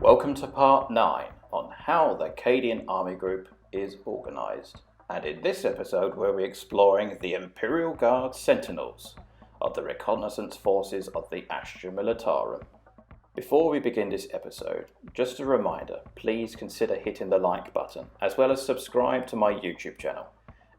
Welcome to part 9 on how the Cadian army group is organised, and in this episode we'll be exploring the Imperial Guard Sentinels of the reconnaissance forces of the Astra Militarum. Before we begin this episode, just a reminder, please consider hitting the like button as well as subscribe to my YouTube channel,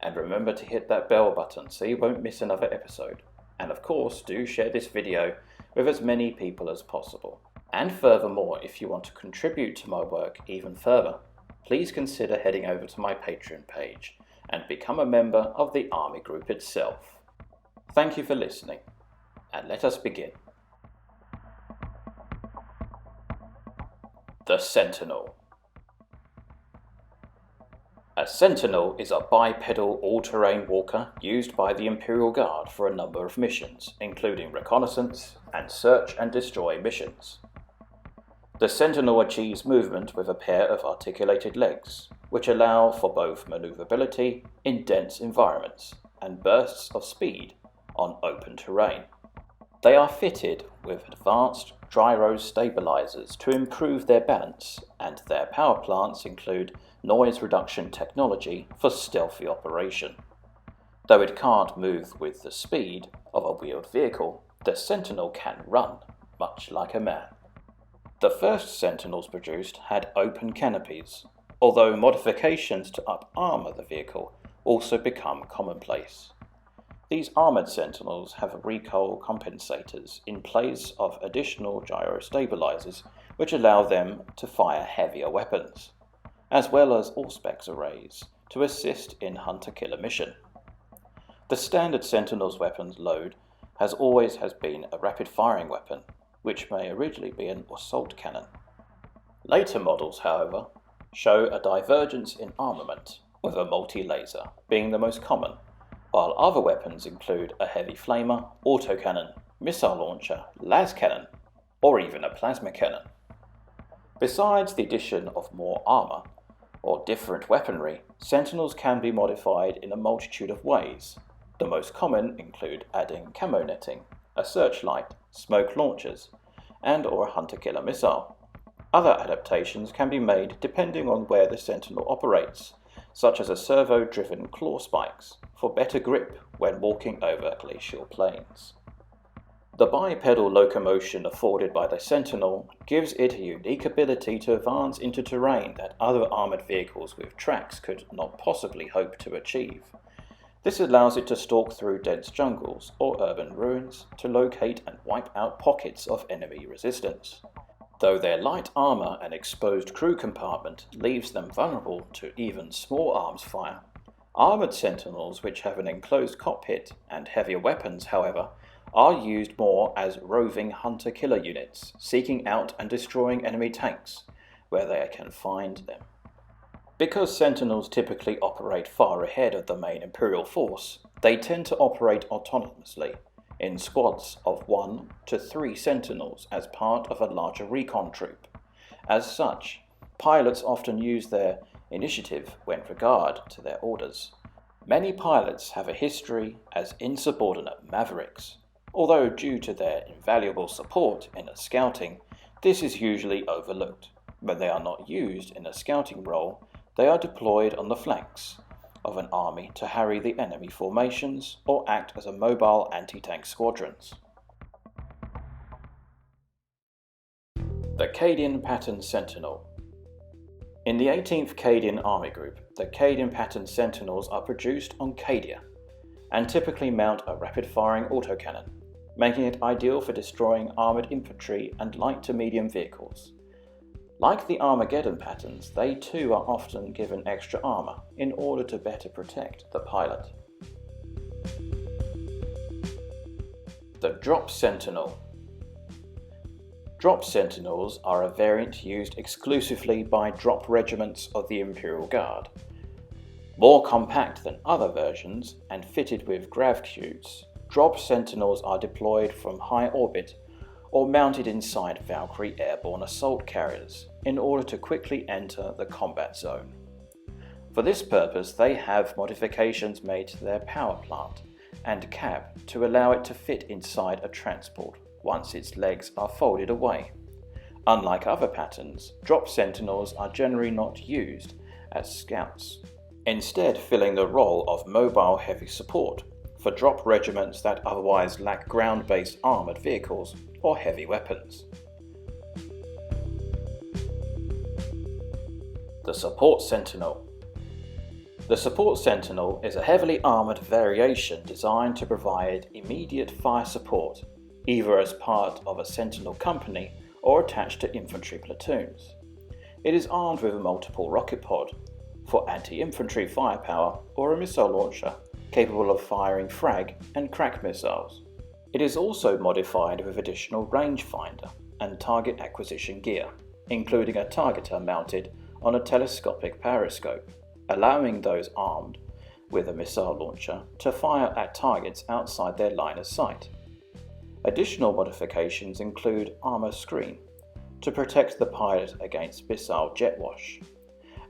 and remember to hit that bell button so you won't miss another episode, and of course do share this video with as many people as possible. And furthermore, if you want to contribute to my work even further, please consider heading over to my Patreon page and become a member of the army group itself. Thank you for listening, and let us begin. The Sentinel. A Sentinel is a bipedal all-terrain walker used by the Imperial Guard for a number of missions, including reconnaissance and search and destroy missions. The Sentinel achieves movement with a pair of articulated legs, which allow for both maneuverability in dense environments and bursts of speed on open terrain. They are fitted with advanced gyro stabilizers to improve their balance, and their power plants include noise reduction technology for stealthy operation. Though it can't move with the speed of a wheeled vehicle, the Sentinel can run, much like a man. The first Sentinels produced had open canopies, although modifications to up-armour the vehicle also become commonplace. These armoured Sentinels have recoil compensators in place of additional gyro stabilizers, which allow them to fire heavier weapons, as well as Auspex arrays to assist in hunter-killer mission. The standard Sentinel's weapons load has always been a rapid-firing weapon, which may originally be an assault cannon. Later models, however, show a divergence in armament, with a multi-laser being the most common, while other weapons include a heavy flamer, autocannon, missile launcher, las cannon, or even a plasma cannon. Besides the addition of more armour or different weaponry, Sentinels can be modified in a multitude of ways. The most common include adding camo netting, a searchlight, smoke launchers, and or a hunter-killer missile. Other adaptations can be made depending on where the Sentinel operates, such as a servo-driven claw spikes for better grip when walking over glacial plains. The bipedal locomotion afforded by the Sentinel gives it a unique ability to advance into terrain that other armoured vehicles with tracks could not possibly hope to achieve. This allows it to stalk through dense jungles or urban ruins to locate and wipe out pockets of enemy resistance. Though their light armour and exposed crew compartment leaves them vulnerable to even small arms fire, armoured Sentinels which have an enclosed cockpit and heavier weapons, however, are used more as roving hunter-killer units, seeking out and destroying enemy tanks where they can find them. Because Sentinels typically operate far ahead of the main Imperial force, they tend to operate autonomously, in squads of 1 to 3 Sentinels as part of a larger recon troop. As such, pilots often use their initiative when regard to their orders. Many pilots have a history as insubordinate mavericks, although due to their invaluable support in a scouting, this is usually overlooked. When they are not used in a scouting role, they are deployed on the flanks of an army to harry the enemy formations or act as a mobile anti-tank squadrons. The Cadian Pattern Sentinel. In the 18th Cadian Army Group, the Cadian Pattern Sentinels are produced on Cadia and typically mount a rapid-firing autocannon, making it ideal for destroying armoured infantry and light to medium vehicles. Like the Armageddon patterns, they too are often given extra armour in order to better protect the pilot. The Drop Sentinel. Drop Sentinels are a variant used exclusively by drop regiments of the Imperial Guard. More compact than other versions and fitted with grav cubes, Drop Sentinels are deployed from high orbit or mounted inside Valkyrie airborne assault carriers in order to quickly enter the combat zone. For this purpose, they have modifications made to their power plant and cab to allow it to fit inside a transport once its legs are folded away. Unlike other patterns, drop sentinels are generally not used as scouts, instead filling the role of mobile heavy support for drop regiments that otherwise lack ground-based armoured vehicles or heavy weapons. The Support Sentinel. The Support Sentinel is a heavily armoured variation designed to provide immediate fire support, either as part of a Sentinel company or attached to infantry platoons. It is armed with a multiple rocket pod for anti-infantry firepower or a missile launcher capable of firing frag and crack missiles. It is also modified with additional rangefinder and target acquisition gear, including a targeter mounted on a telescopic periscope, allowing those armed with a missile launcher to fire at targets outside their line of sight. Additional modifications include armor screen to protect the pilot against missile jet wash,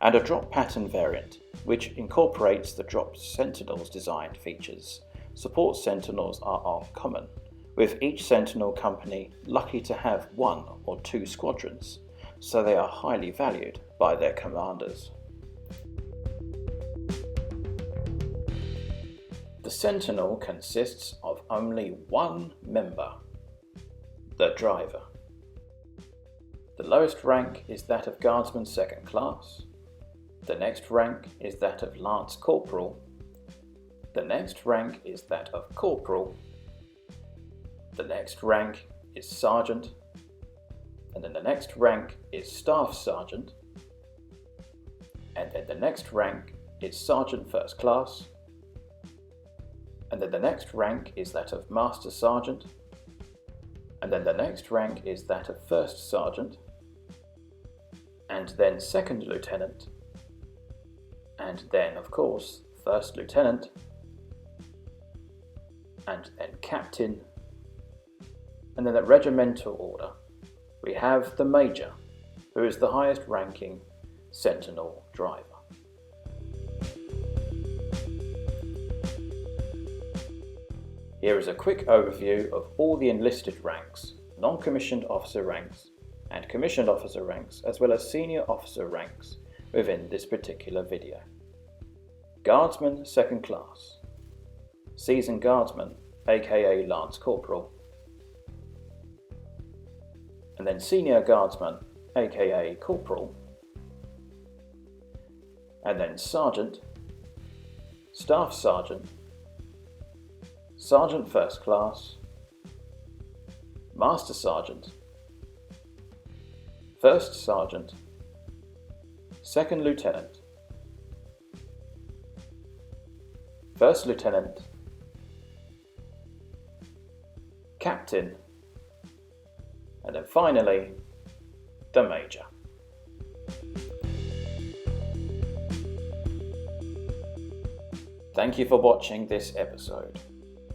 and a drop pattern variant which incorporates the drop sentinel's design features. Support sentinels are uncommon, with each sentinel company lucky to have 1 or 2 squadrons, so they are highly valued by their commanders. The Sentinel consists of only one member, the driver. The lowest rank is that of Guardsman 2nd class. The next rank is that of Lance Corporal. The next rank is that of Corporal. The next rank is Sergeant. And then the next rank is Staff Sergeant. And then the next rank is Sergeant 1st class. And then the next rank is that of Master Sergeant. And then the next rank is that of 1st Sergeant. And then 2nd Lieutenant. And then, of course, 1st Lieutenant. And then Captain. And then at regimental order, we have the Major, who is the highest ranking Sentinel driver. Here is a quick overview of all the enlisted ranks, non-commissioned officer ranks, and commissioned officer ranks, as well as senior officer ranks within this particular video. Guardsman 2nd class, Seasoned Guardsman, aka Lance Corporal, and then Senior Guardsman, aka Corporal, and then Sergeant, Staff Sergeant, Sergeant 1st class, Master Sergeant, 1st Sergeant, 2nd Lieutenant, 1st Lieutenant, Captain, and then finally, the Major. Thank you for watching this episode.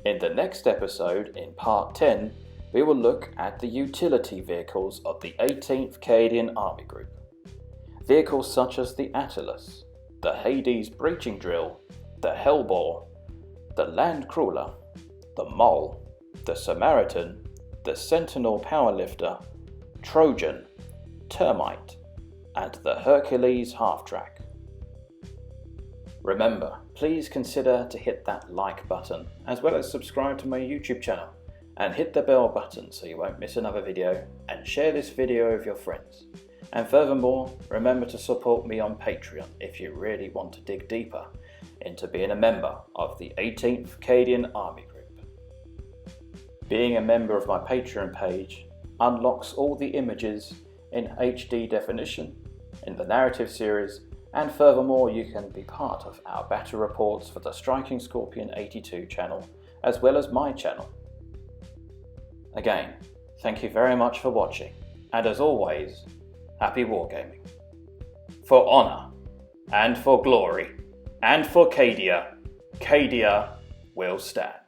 In the next episode, in part 10, we will look at the utility vehicles of the 18th Cadian Army Group. Vehicles such as the Atlas, the Hades Breaching Drill, the Hellbore, the Landcrawler, the Mole, the Samaritan, the Sentinel Powerlifter, Trojan, Termite, and the Hercules Half-Track. Remember, please consider to hit that like button, as well as subscribe to my YouTube channel, and hit the bell button so you won't miss another video, and share this video with your friends. And furthermore, remember to support me on Patreon if you really want to dig deeper into being a member of the 18th Cadian Army Group. Being a member of my Patreon page unlocks all the images in HD definition in the narrative series, and furthermore you can be part of our battle reports for the Striking Scorpion 82 channel, as well as my channel. Again, thank you very much for watching, and as always, happy wargaming. For honour, and for glory, and for Cadia, Cadia will stand.